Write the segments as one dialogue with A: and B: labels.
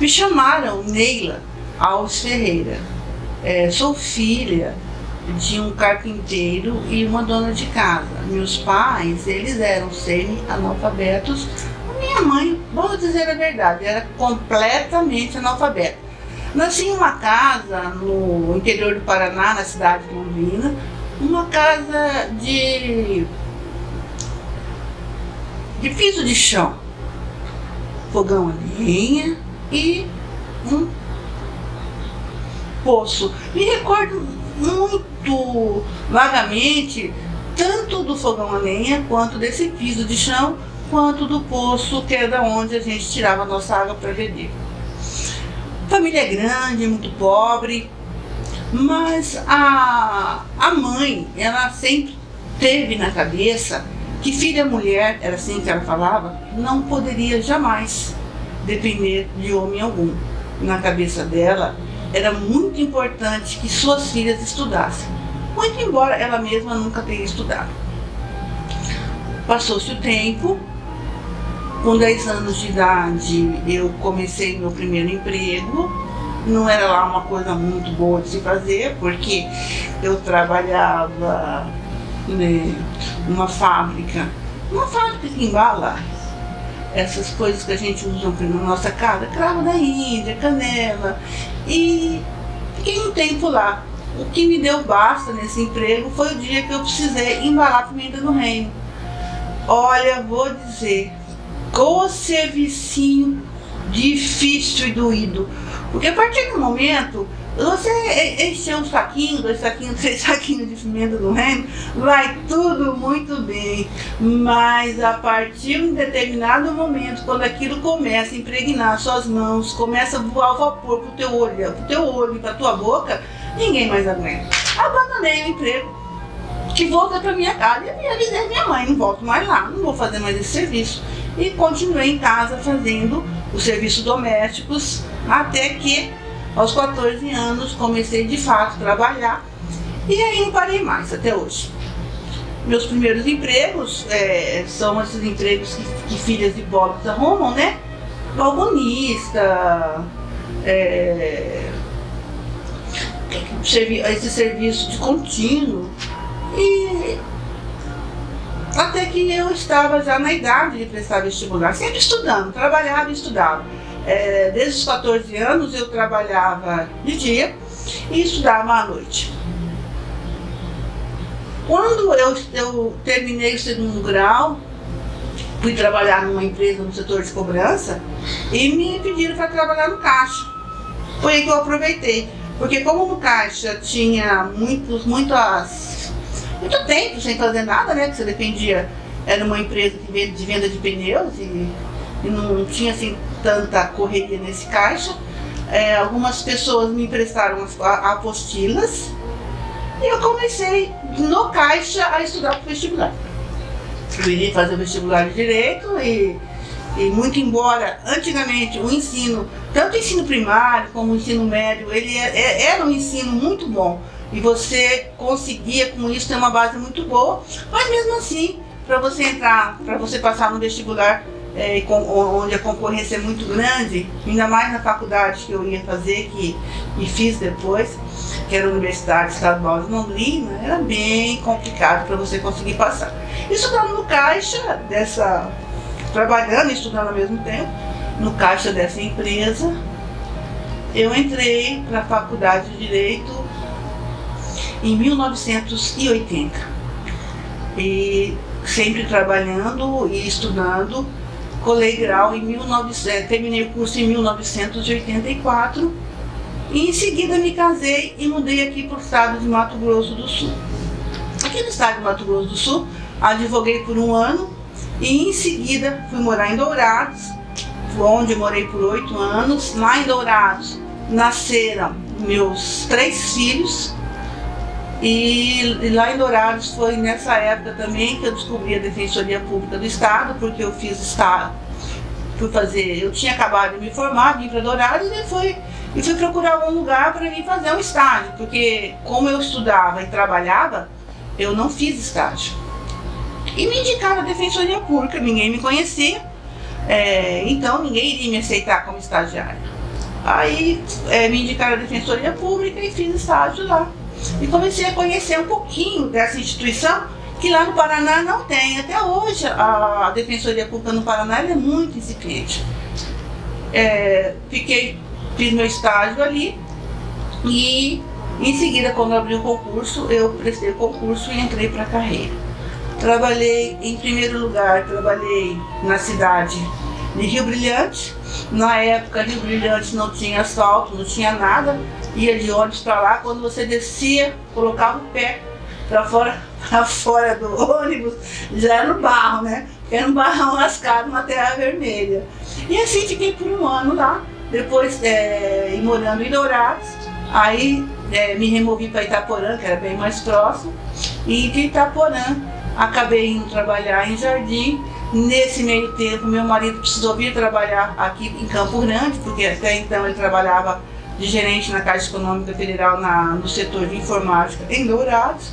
A: chamaram Neila Alves Ferreira. Sou filha de um carpinteiro e uma dona de casa. Meus pais, eles eram semi-analfabetos. Minha mãe, vamos dizer a verdade, era completamente analfabeta. Nasci em uma casa no interior do Paraná, na cidade de Londrina, uma casa de piso de chão, fogão a lenha e um poço. Me recordo muito vagamente tanto do fogão a lenha, quanto desse piso de chão, quanto do poço, que era onde a gente tirava a nossa água para beber. Família grande, muito pobre, mas a mãe, ela sempre teve na cabeça que filha mulher, era assim que ela falava, não poderia jamais depender de homem algum. Na cabeça dela, era muito importante que suas filhas estudassem, muito embora ela mesma nunca tenha estudado. Passou-se o tempo, com 10 anos de idade eu comecei meu primeiro emprego. Não era lá uma coisa muito boa de se fazer, porque eu trabalhava numa fábrica que embala essas coisas que a gente usa na nossa casa, cravo da Índia, canela, e fiquei um tempo lá. O que me deu basta nesse emprego foi o dia que eu precisei embalar pimenta do reino. Olha, vou dizer, o servicinho difícil e doído, porque a partir do momento você encher um saquinho, 2 saquinhos, 3 saquinhos de pimenta do reino, vai tudo muito bem, mas a partir de um determinado momento, quando aquilo começa a impregnar suas mãos, começa a voar o vapor pro teu olho e pra tua boca, ninguém mais aguenta. Abandonei o emprego, que voltei para minha casa e avisei minha mãe, não volto mais lá, não vou fazer mais esse serviço. E continuei em casa fazendo os serviços domésticos, até que aos 14 anos comecei de fato a trabalhar, e aí não parei mais até hoje. Meus primeiros empregos são esses empregos que filhas de pobres arrumam, né? Balconista, esse serviço de contínuo. E até que eu estava já na idade de prestar vestibular, sempre estudando, trabalhava e estudava. Desde os 14 anos eu trabalhava de dia e estudava à noite. Quando eu terminei o 2º grau, fui trabalhar numa empresa no setor de cobrança e me pediram para trabalhar no caixa. Foi aí que eu aproveitei, porque como no caixa tinha muito tempo sem fazer nada, né? Que você dependia, era uma empresa de venda de pneus e não tinha assim tanta correria nesse caixa. Algumas pessoas me emprestaram apostilas e eu comecei no caixa a estudar para o vestibular. Eu iria fazer o vestibular de Direito e muito embora antigamente o ensino, tanto o ensino primário como o ensino médio, ele era um ensino muito bom. E você conseguia com isso ter uma base muito boa, mas mesmo assim, para você entrar, para você passar no vestibular, onde a concorrência é muito grande, ainda mais na faculdade que eu ia fazer, e fiz depois, que era a Universidade Estadual de Londrina, era bem complicado para você conseguir passar. Estudando no caixa trabalhando e estudando ao mesmo tempo, no caixa dessa empresa, eu entrei para a Faculdade de Direito em 1980, e sempre trabalhando e estudando. Colei grau terminei o curso em 1984 e em seguida me casei e mudei aqui para o estado de Mato Grosso do Sul. Aqui no estado de Mato Grosso do Sul, advoguei por 1 ano e em seguida fui morar em Dourados, onde morei por 8 anos. Lá em Dourados nasceram meus 3 filhos. E lá em Dourados foi nessa época também que eu descobri a Defensoria Pública do Estado, porque eu eu tinha acabado de me formar, vim para Dourados e fui procurar algum lugar para mim fazer um estágio, porque como eu estudava e trabalhava, eu não fiz estágio. E me indicaram a Defensoria Pública, ninguém me conhecia, então ninguém iria me aceitar como estagiária. Aí me indicaram a Defensoria Pública e fiz estágio lá. E comecei a conhecer um pouquinho dessa instituição, que lá no Paraná não tem. Até hoje a Defensoria Pública no Paraná é muito incipiente. Fiz meu estágio ali e em seguida, quando eu abri o concurso, eu prestei o concurso e entrei para a carreira. Trabalhei, em primeiro lugar, trabalhei na cidade de Rio Brilhante. Na época, Rio Brilhante não tinha asfalto, não tinha nada. Ia de ônibus para lá, quando você descia, colocava o pé para fora do ônibus, já era no barro, né? Era um barrão lascado, uma terra vermelha. E assim fiquei por um ano lá. Depois, morando em Dourados, aí me removi para Itaporã, que era bem mais próximo. E de Itaporã, acabei indo trabalhar em Jardim. Nesse meio tempo, meu marido precisou vir trabalhar aqui em Campo Grande, porque até então ele trabalhava de gerente na Caixa Econômica Federal no setor de informática em Dourados.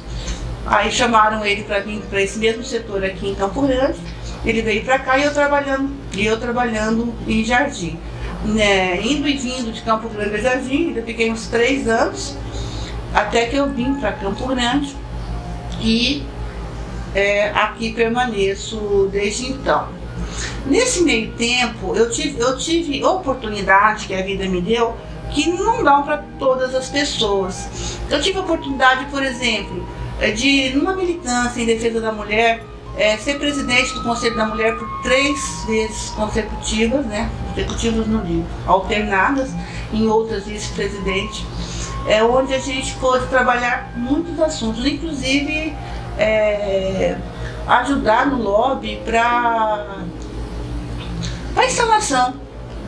A: Aí chamaram ele para vir para esse mesmo setor aqui em Campo Grande. Ele veio para cá e eu trabalhando em Jardim. Indo e vindo de Campo Grande a Jardim, eu fiquei uns 3 anos, até que eu vim para Campo Grande e aqui permaneço desde então. Nesse meio tempo, eu tive oportunidade que a vida me deu, que não dão para todas as pessoas. Eu tive a oportunidade, por exemplo, de, numa militância em defesa da mulher, ser presidente do Conselho da Mulher por 3 vezes consecutivas, né? Consecutivas no livro, alternadas, em outras vice-presidente, onde a gente pôde trabalhar muitos assuntos, inclusive ajudar no lobby para a instalação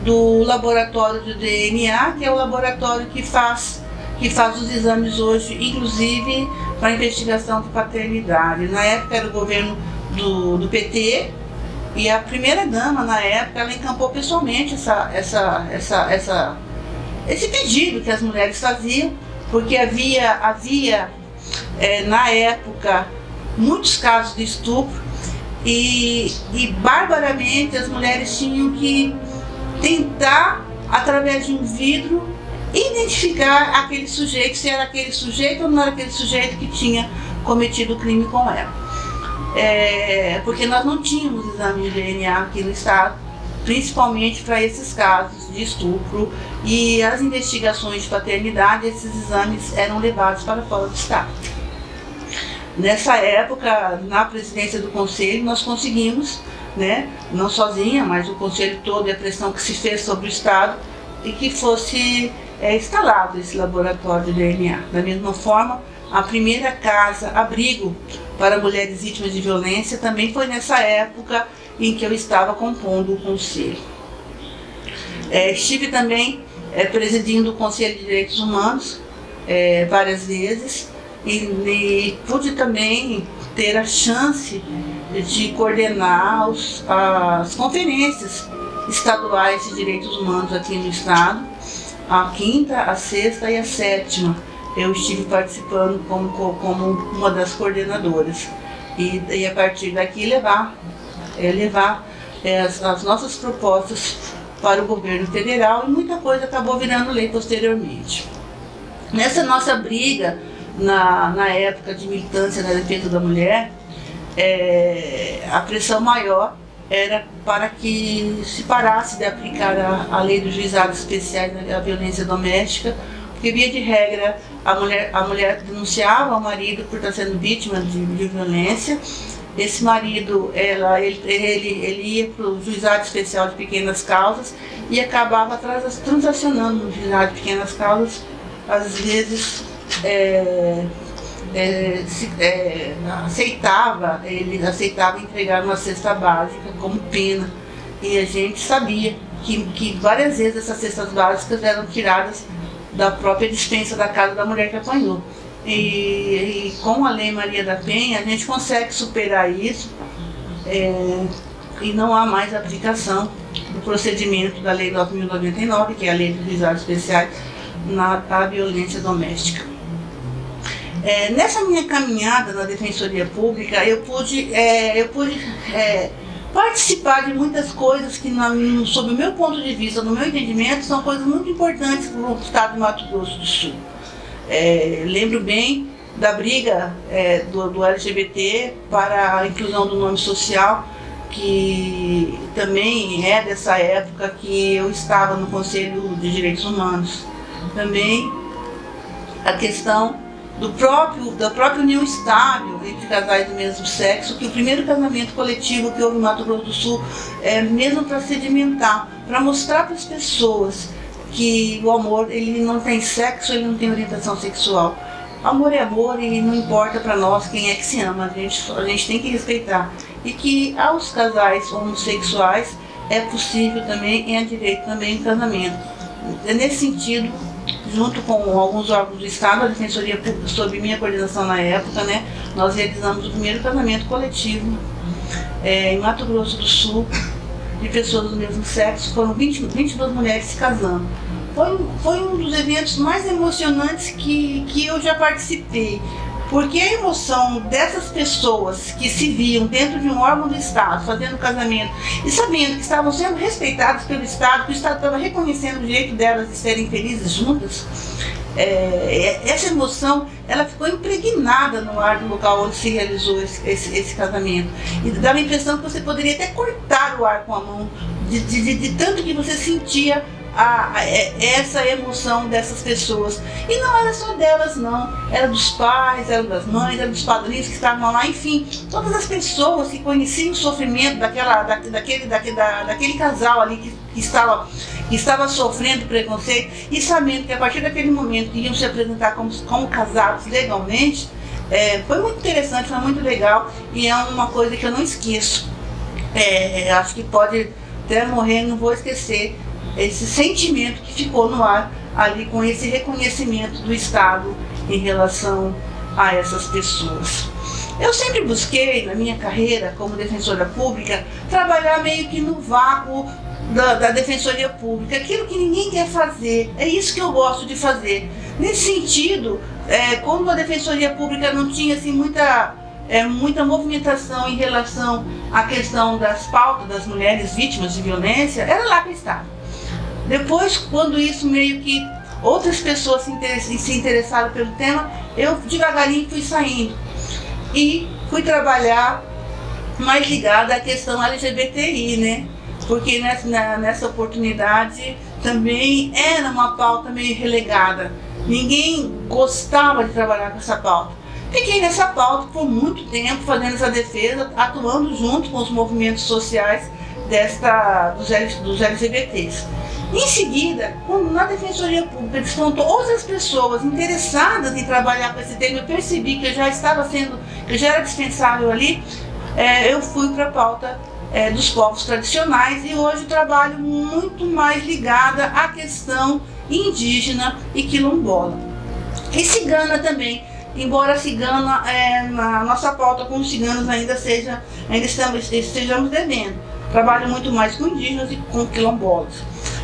A: do laboratório de DNA, que é o laboratório que faz os exames hoje, inclusive para investigação de paternidade. Na época era o governo do PT, e a primeira-dama, na época, ela encampou pessoalmente esse pedido que as mulheres faziam, porque havia na época, muitos casos de estupro e barbaramente as mulheres tinham que tentar, através de um vidro, identificar aquele sujeito, se era aquele sujeito ou não era aquele sujeito que tinha cometido o crime com ela. Porque nós não tínhamos exame de DNA aqui no estado, principalmente para esses casos de estupro, e as investigações de paternidade, esses exames eram levados para fora do estado. Nessa época, na presidência do conselho, nós conseguimos, né, não sozinha, mas o conselho todo e a pressão que se fez sobre o estado, e que fosse instalado esse laboratório de DNA. Da mesma forma, a primeira casa abrigo para mulheres vítimas de violência também foi nessa época em que eu estava compondo o conselho. Estive também presidindo o Conselho de Direitos Humanos várias vezes, e pude também ter a chance de coordenar as conferências estaduais de direitos humanos aqui no estado, a 5ª, a 6ª e a 7ª. Eu estive participando como uma das coordenadoras, e a partir daqui levar as nossas propostas para o governo federal, e muita coisa acabou virando lei posteriormente. Nessa nossa briga, na época de militância na defesa da mulher, a pressão maior era para que se parasse de aplicar a lei dos juizados especiais da violência doméstica, porque, via de regra, a mulher denunciava o marido por estar sendo vítima de violência. Esse marido, ele ia para o juizado especial de pequenas causas e acabava transacionando no juizado de pequenas causas, às vezes ele aceitava entregar uma cesta básica como pena, e a gente sabia que várias vezes essas cestas básicas eram tiradas da própria dispensa da casa da mulher que apanhou. E com a Lei Maria da Penha a gente consegue superar isso, e não há mais aplicação do procedimento da Lei 9.099, que é a Lei dos Juizados Especiais na violência doméstica. Nessa minha caminhada na Defensoria Pública, eu pude participar de muitas coisas que, sob o meu ponto de vista, no meu entendimento, são coisas muito importantes para o estado de Mato Grosso do Sul. Lembro bem da briga do LGBT para a inclusão do nome social, que também é dessa época que eu estava no Conselho de Direitos Humanos. Também a questão da própria união estável entre casais do mesmo sexo, que o primeiro casamento coletivo que houve no Mato Grosso do Sul é mesmo para sedimentar, para mostrar para as pessoas que o amor ele não tem sexo, ele não tem orientação sexual. Amor é amor e não importa para nós quem é que se ama, a gente tem que respeitar. E que aos casais homossexuais é possível também, é direito também o casamento. Nesse sentido, junto com alguns órgãos do Estado, a Defensoria Pública, sob minha coordenação na época, nós realizamos o primeiro casamento coletivo em Mato Grosso do Sul, de pessoas do mesmo sexo. Foram 22 mulheres se casando. Foi um dos eventos mais emocionantes que eu já participei, porque a emoção dessas pessoas que se viam dentro de um órgão do Estado fazendo casamento e sabendo que estavam sendo respeitadas pelo Estado, que o Estado estava reconhecendo o direito delas de serem felizes juntas, essa emoção ela ficou impregnada no ar do local onde se realizou esse casamento. E dava a impressão que você poderia até cortar o ar com a mão, de tanto que você sentia essa emoção dessas pessoas. E não era só delas não, era dos pais, era das mães, era dos padrinhos que estavam lá, enfim, todas as pessoas que conheciam o sofrimento daquele casal ali que estava sofrendo preconceito e sabendo que a partir daquele momento iam se apresentar como casados legalmente. Foi muito interessante, foi muito legal e é uma coisa que eu não esqueço. Acho que pode até morrer, não vou esquecer esse sentimento que ficou no ar ali com esse reconhecimento do Estado em relação a essas pessoas. Eu sempre busquei, na minha carreira como defensora pública, trabalhar meio que no vácuo da Defensoria Pública, aquilo que ninguém quer fazer, é isso que eu gosto de fazer. Nesse sentido, quando a Defensoria Pública não tinha assim, muita movimentação em relação à questão das pautas das mulheres vítimas de violência, era lá que eu estava. Depois, quando isso meio que outras pessoas se interessaram pelo tema, eu devagarinho fui saindo e fui trabalhar mais ligada à questão LGBTI, porque nessa oportunidade também era uma pauta meio relegada. Ninguém gostava de trabalhar com essa pauta. Fiquei nessa pauta por muito tempo, fazendo essa defesa, atuando junto com os movimentos sociais dos LGBTs. Em seguida, quando na Defensoria Pública despontou outras pessoas interessadas em trabalhar com esse tema, eu percebi que eu já era dispensável ali, eu fui para a pauta dos povos tradicionais e hoje trabalho muito mais ligada à questão indígena e quilombola. E cigana também, embora a cigana, na nossa pauta com os ciganos ainda estejamos devendo. Trabalho muito mais com indígenas e com quilombolas.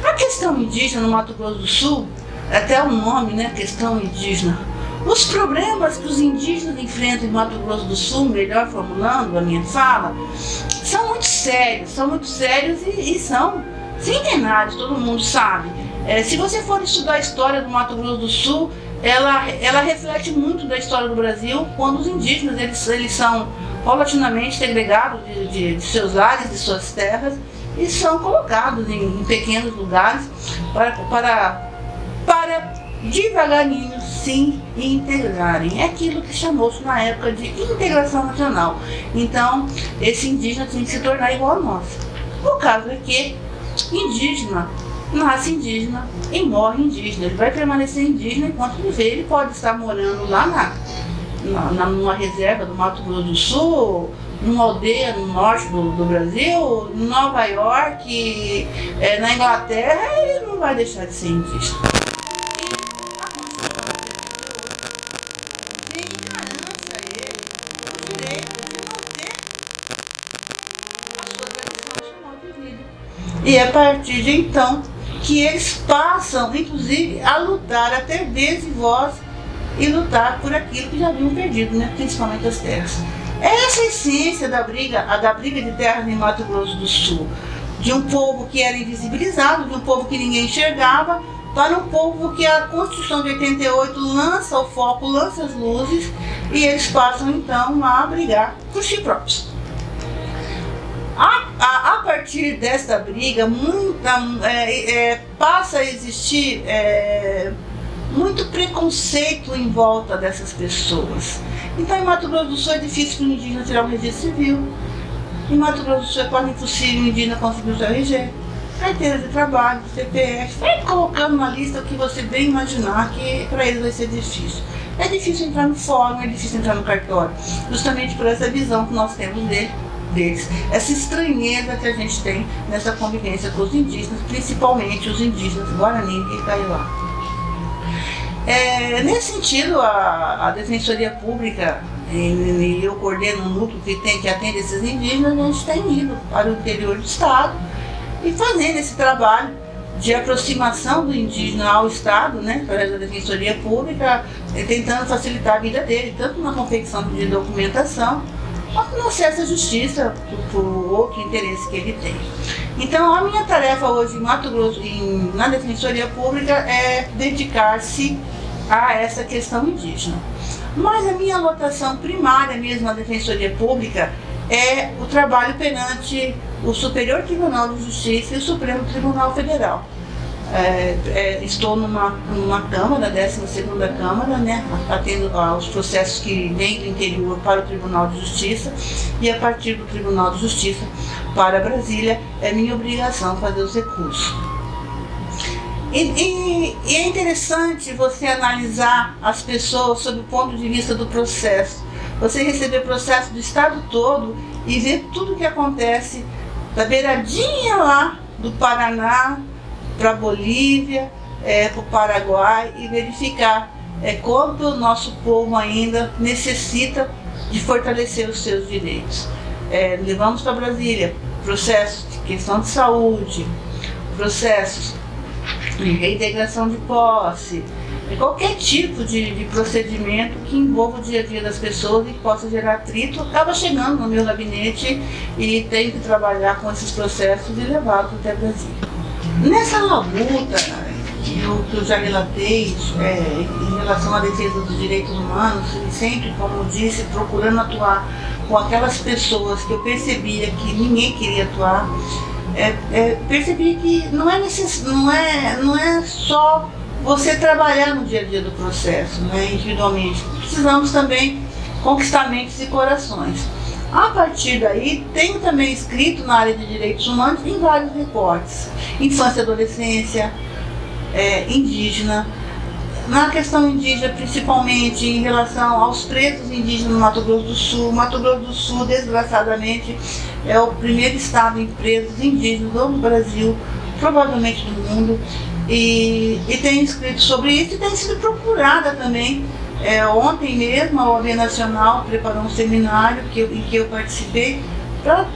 A: A questão indígena no Mato Grosso do Sul, até o nome, questão indígena. Os problemas que os indígenas enfrentam em Mato Grosso do Sul, melhor formulando a minha fala, são muito sérios e são centenários, todo mundo sabe. Se você for estudar a história do Mato Grosso do Sul, ela reflete muito da história do Brasil, quando os indígenas eles são paulatinamente segregados de seus lares, de suas terras, e são colocados em pequenos lugares para devagarinho se integrarem. É aquilo que chamou-se na época de integração nacional. Então, esse indígena tem que se tornar igual a nós. O caso é que indígena nasce indígena e morre indígena. Ele vai permanecer indígena enquanto viver. Ele pode estar morando lá numa reserva do Mato Grosso do Sul, numa aldeia no norte do Brasil, em Nova York, na Inglaterra, ele não vai deixar de ser indígena. E a Constituição garante a ele o direito de manter as suas tradições de modo de vida. E é a partir de então que eles passam, inclusive, a lutar, a ter vez e voz e lutar por aquilo que já haviam perdido, principalmente as terras. É essa a essência da briga de terras em Mato Grosso do Sul, de um povo que era invisibilizado, de um povo que ninguém enxergava, para um povo que a Constituição de 88 lança o foco, lança as luzes, e eles passam então a brigar por si próprios. A partir desta briga, passa a existir muito preconceito em volta dessas pessoas. Então, em Mato Grosso do Sul é difícil para o indígena tirar um registro civil. Em Mato Grosso do Sul é quase impossível o indígena conseguir o seu RG, carteira de trabalho, CPF, vai colocando na lista o que você bem imaginar que para eles vai ser difícil. É difícil entrar no fórum, é difícil entrar no cartório, justamente por essa visão que nós temos deles, essa estranheza que a gente tem nessa convivência com os indígenas, principalmente os indígenas Guarani e Kaiowá. Nesse sentido, a Defensoria Pública, e eu coordeno um núcleo que atende esses indígenas, a gente tem ido para o interior do estado e fazendo esse trabalho de aproximação do indígena ao Estado, né, através da Defensoria Pública, tentando facilitar a vida dele, tanto na confecção de documentação, quanto no acesso à justiça, por outro interesse que ele tem. Então, a minha tarefa hoje em Mato Grosso, na Defensoria Pública, é dedicar-se a essa questão indígena. Mas a minha lotação primária mesmo na Defensoria Pública é o trabalho perante o Superior Tribunal de Justiça e o Supremo Tribunal Federal. Estou numa Câmara, 12ª Câmara, né, atendo aos processos que vêm do interior para o Tribunal de Justiça, e a partir do Tribunal de Justiça para Brasília é minha obrigação fazer os recursos. E é interessante você analisar as pessoas sob o ponto de vista do processo. Você receber processo do estado todo e ver tudo o que acontece da beiradinha lá do Paraná para a Bolívia, para o Paraguai, e verificar quanto o nosso povo ainda necessita de fortalecer os seus direitos. Levamos para Brasília processos de questão de saúde, processos de reintegração de posse, qualquer tipo de procedimento que envolva o dia a dia das pessoas e que possa gerar atrito, acaba chegando no meu gabinete e tenho que trabalhar com esses processos e levá-los até Brasília. Nessa labuta que eu já relatei em relação à defesa dos direitos humanos, e sempre, como eu disse, procurando atuar com aquelas pessoas que eu percebia que ninguém queria atuar, percebi que não é só você trabalhar no dia a dia do processo, né, individualmente. Precisamos também conquistar mentes e corações. A partir daí, tenho também escrito na área de direitos humanos em vários recortes. Infância e adolescência, indígena. Na questão indígena, principalmente em relação aos presos indígenas no Mato Grosso do Sul. Mato Grosso do Sul, desgraçadamente, é o primeiro estado em presos indígenas do Brasil, provavelmente do mundo. E tenho escrito sobre isso e tenho sido procurada também. Ontem mesmo a OAB Nacional preparou um seminário em que eu participei para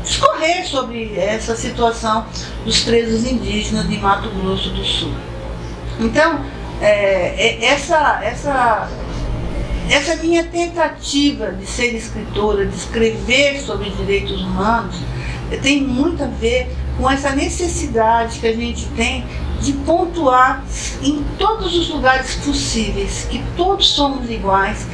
A: discorrer sobre essa situação dos presos indígenas de Mato Grosso do Sul. Então, essa minha tentativa de ser escritora, de escrever sobre direitos humanos, tem muito a ver com essa necessidade que a gente tem de pontuar em todos os lugares possíveis que todos somos iguais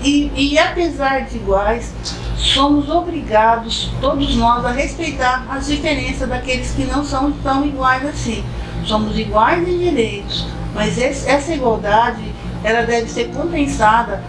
A: e apesar de iguais, somos obrigados, todos nós, a respeitar as diferenças daqueles que não são tão iguais assim. Somos iguais em direitos, mas essa igualdade ela deve ser compensada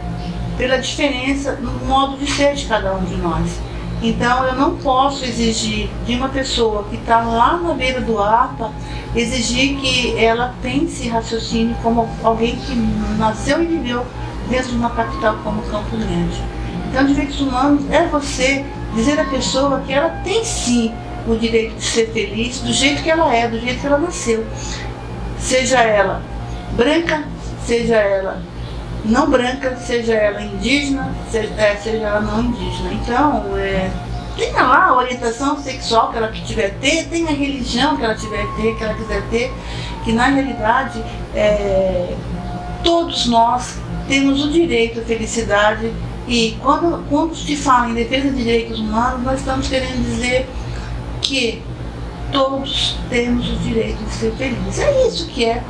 A: pela diferença no modo de ser de cada um de nós. Então eu não posso exigir de uma pessoa que está lá na beira do APA, exigir que ela pense e raciocine como alguém que nasceu e viveu dentro de uma capital como Campo Grande. Então, direitos humanos é você dizer à pessoa que ela tem sim o direito de ser feliz do jeito que ela é, do jeito que ela nasceu. Seja ela branca, seja ela não branca, seja ela indígena, seja ela não indígena. Então, tenha lá a orientação sexual que ela tiver ter, tenha a religião que ela tiver ter, que ela quiser ter, que na realidade todos nós temos o direito à felicidade, e quando se fala em defesa de direitos humanos, nós estamos querendo dizer que todos temos o direito de ser felizes. É isso que é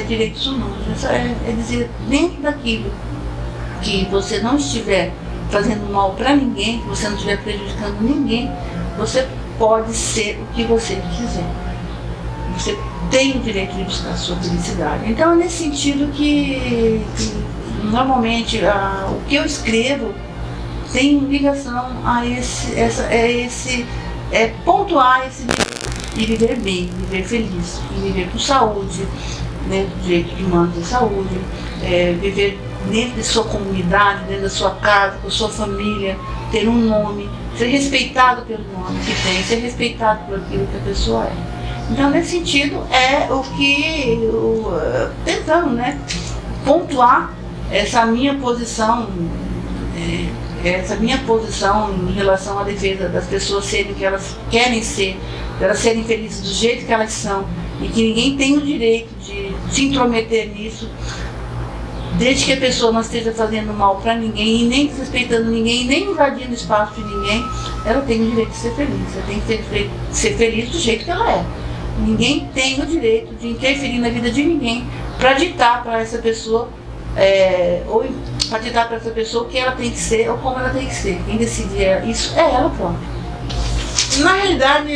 A: direitos humanos. É dizer, dentro daquilo que você não estiver fazendo mal para ninguém, que você não estiver prejudicando ninguém, você pode ser o que você quiser. Você tem o direito de buscar a sua felicidade. Então é nesse sentido que normalmente o que eu escrevo tem ligação a pontuar esse direito de viver bem, viver feliz, viver com saúde, né, direito de manter saúde, viver dentro de sua comunidade, dentro da sua casa, com a sua família, ter um nome, ser respeitado pelo nome que tem, ser respeitado por aquilo que a pessoa é. Então, nesse sentido, é o que tentando, né, pontuar essa minha posição em relação à defesa das pessoas serem o que elas querem ser, elas serem felizes do jeito que elas são, e que ninguém tem o direito de se intrometer nisso, desde que a pessoa não esteja fazendo mal para ninguém, e nem desrespeitando ninguém, nem invadindo o espaço de ninguém. Ela tem o direito de ser feliz, ela tem que ser feliz do jeito que ela é. Ninguém tem o direito de interferir na vida de ninguém para ditar para essa pessoa ou para ditar para essa pessoa o que ela tem que ser ou como ela tem que ser. Quem decide isso é ela própria. Na realidade,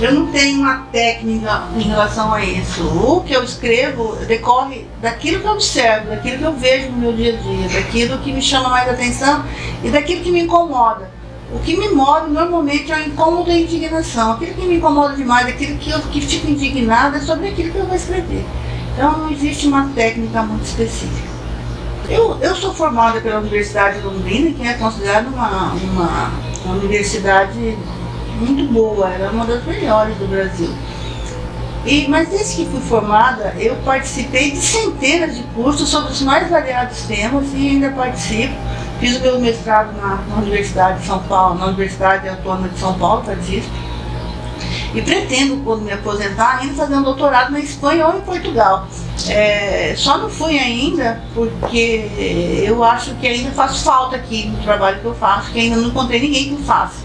A: eu não tenho uma técnica em relação a isso. O que eu escrevo decorre daquilo que eu observo, daquilo que eu vejo no meu dia a dia, daquilo que me chama mais atenção e daquilo que me incomoda. O que me move normalmente é o incômodo e a indignação. Aquilo que me incomoda demais, aquilo que fico indignada é sobre aquilo que eu vou escrever. Então não existe uma técnica muito específica. Eu sou formada pela Universidade de Londrina, que é considerada uma universidade muito boa, ela é uma das melhores do Brasil. Mas desde que fui formada, eu participei de centenas de cursos sobre os mais variados temas e ainda participo. Fiz o meu mestrado na Universidade de São Paulo, na Universidade Autônoma de São Paulo, disso. E pretendo, quando me aposentar, ainda fazer um doutorado na Espanha ou em Portugal. Só não fui ainda porque eu acho que ainda faz falta aqui no trabalho que eu faço, que ainda não encontrei ninguém que faça,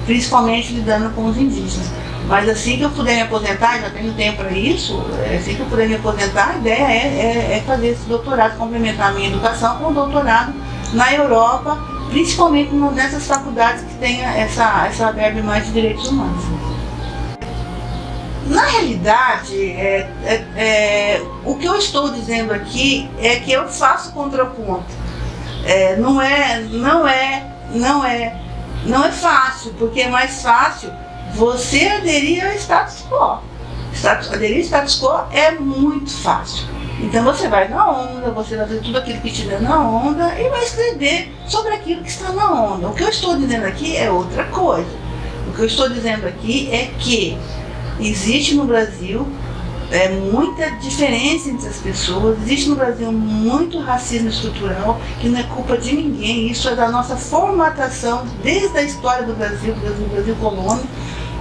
A: principalmente lidando com os indígenas. Mas assim que eu puder me aposentar, já tenho tempo para isso, assim que eu puder me aposentar, a ideia é fazer esse doutorado, complementar a minha educação com um doutorado na Europa, principalmente nessas faculdades que tenham essa verba mais de direitos humanos. Na realidade, o que eu estou dizendo aqui é que eu faço contraponto. Não é fácil, porque é mais fácil você aderir ao status quo. Aderir ao status quo é muito fácil. Então você vai na onda, você vai fazer tudo aquilo que estiver na onda e vai escrever sobre aquilo que está na onda. O que eu estou dizendo aqui é outra coisa. O que eu estou dizendo aqui é que existe no Brasil muita diferença entre as pessoas, existe no Brasil muito racismo estrutural, que não é culpa de ninguém, isso é da nossa formatação desde a história do Brasil colônia,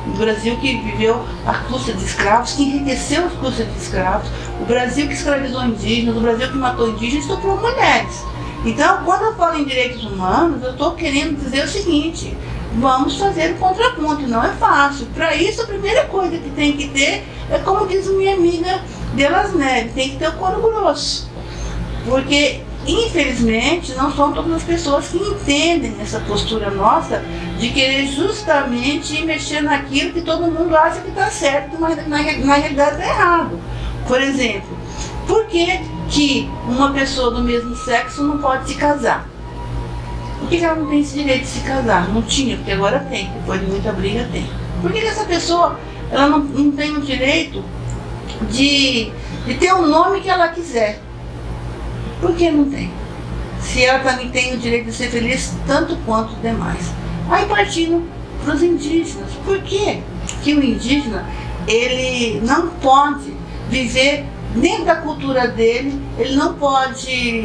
A: o Brasil que viveu a custa de escravos, que enriqueceu as custas de escravos, o Brasil que escravizou indígenas, o Brasil que matou indígenas e estuprou mulheres. Então, quando eu falo em direitos humanos, eu estou querendo dizer o seguinte: vamos fazer o contraponto, não é fácil. Para isso, a primeira coisa que tem que ter é, como diz minha amiga Delas Neves, tem que ter o couro grosso. Porque, infelizmente, não são todas as pessoas que entendem essa postura nossa de querer justamente mexer naquilo que todo mundo acha que está certo, mas na realidade está errado. Por exemplo, por que uma pessoa do mesmo sexo não pode se casar? Por que ela não tem esse direito de se casar? Não tinha, porque agora tem, depois de muita briga tem. Por que essa pessoa ela não tem o direito de ter o nome que ela quiser? Por que não tem? Se ela também tem o direito de ser feliz tanto quanto os demais. Aí partindo para os indígenas. Por que o indígena ele não pode viver dentro da cultura dele, ele não pode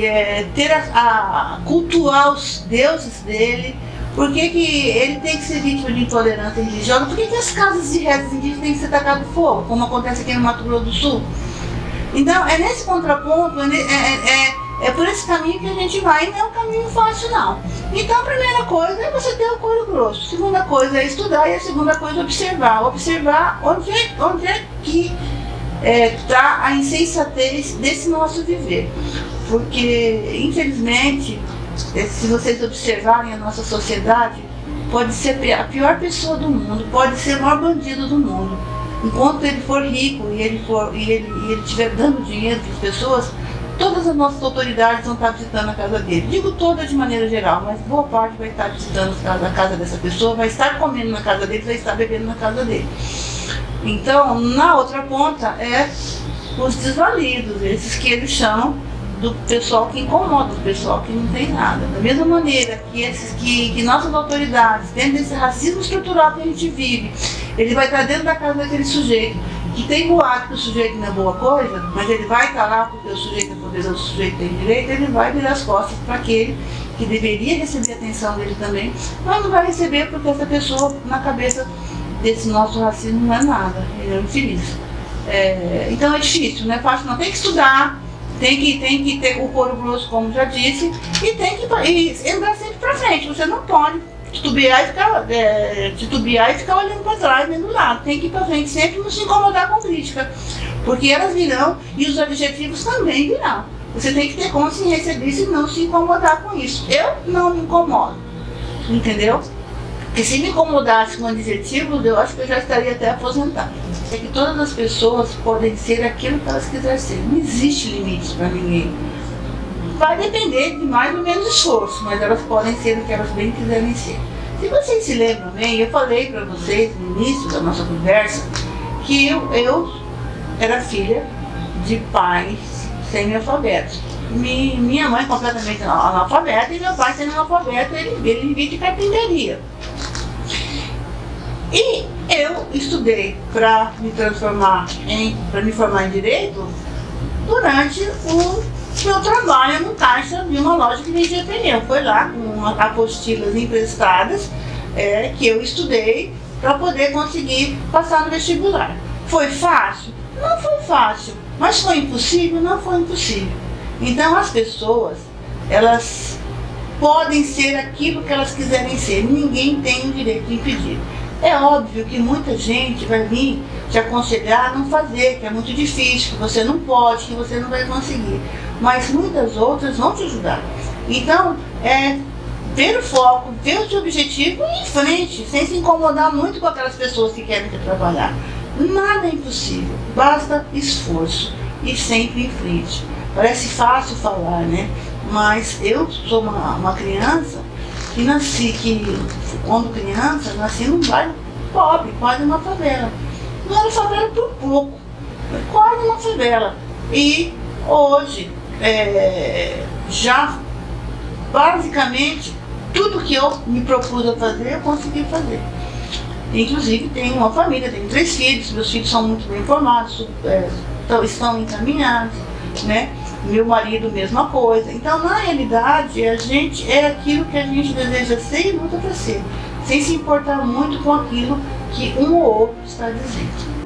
A: cultuar os deuses dele? Por que ele tem que ser vítima de intolerância religiosa? Por que as casas de rezas indígenas têm que ser tacadas fogo, como acontece aqui no Mato Grosso do Sul? Então é nesse contraponto, é por esse caminho que a gente vai, e não é um caminho fácil não. Então a primeira coisa é você ter o couro grosso, a segunda coisa é estudar e a segunda coisa é observar onde é que está a insensatez desse nosso viver. Porque, infelizmente, se vocês observarem a nossa sociedade, pode ser a pior pessoa do mundo, pode ser o maior bandido do mundo. Enquanto ele for rico e ele estiver dando dinheiro para as pessoas, todas as nossas autoridades vão estar visitando a casa dele. Digo todas de maneira geral, mas boa parte vai estar visitando a casa dessa pessoa, vai estar comendo na casa dele, vai estar bebendo na casa dele. Então, na outra ponta é os desvalidos, esses que eles chamam do pessoal que incomoda, do pessoal que não tem nada. Da mesma maneira que nossas autoridades, dentro desse racismo estrutural que a gente vive, ele vai estar dentro da casa daquele sujeito que tem boato que o sujeito não é boa coisa, mas ele vai estar lá porque o sujeito é poderoso, o sujeito tem direito, ele vai virar as costas para aquele que deveria receber a atenção dele também, mas não vai receber porque essa pessoa, na cabeça desse nosso racismo, não é nada, ele é um infeliz. Então é difícil, não é fácil não, tem que estudar, tem que ter o couro grosso, como já disse, e tem que andar sempre para frente. Você não pode titubear e ficar olhando para trás, nem do lado. Tem que ir para frente, sempre não se incomodar com crítica, porque elas virão e os adjetivos também virão. Você tem que ter consciência disso e não se incomodar com isso. Eu não me incomodo, entendeu? Porque se me incomodasse com adjetivos, eu acho que eu já estaria até aposentada. É que todas as pessoas podem ser aquilo que elas quiserem ser. Não existe limites para ninguém. Vai depender de mais ou menos esforço, mas elas podem ser o que elas bem quiserem ser. Se vocês se lembram bem, eu falei para vocês no início da nossa conversa que eu era filha de pais semi-alfabetos. Minha mãe completamente analfabeta e meu pai semi-analfabeto, ele vivia de carpintaria. E eu estudei para me formar em direito durante o meu trabalho no caixa de uma loja que vendia pneu. Foi lá com apostilas emprestadas que eu estudei para poder conseguir passar no vestibular. Foi fácil? Não foi fácil. Mas foi impossível? Não foi impossível. Então as pessoas, elas podem ser aquilo que elas quiserem ser. Ninguém tem o direito de impedir. É óbvio que muita gente vai vir te aconselhar a não fazer, que é muito difícil, que você não pode, que você não vai conseguir. Mas muitas outras vão te ajudar. Então, ver o foco, ver o seu objetivo e ir em frente, sem se incomodar muito com aquelas pessoas que querem te trabalhar. Nada é impossível, basta esforço e sempre em frente. Parece fácil falar, né? Mas eu sou uma criança quando criança, nasci num bairro pobre, quase uma favela. Não era favela por pouco, foi quase uma favela. E hoje, já basicamente, tudo que eu me propus a fazer, eu consegui fazer. Inclusive, tenho uma família, tenho 3 filhos, meus filhos são muito bem formados, estão encaminhados, né? Meu marido, mesma coisa. Então, na realidade, a gente é aquilo que a gente deseja ser e luta para ser, sem se importar muito com aquilo que um ou outro está dizendo.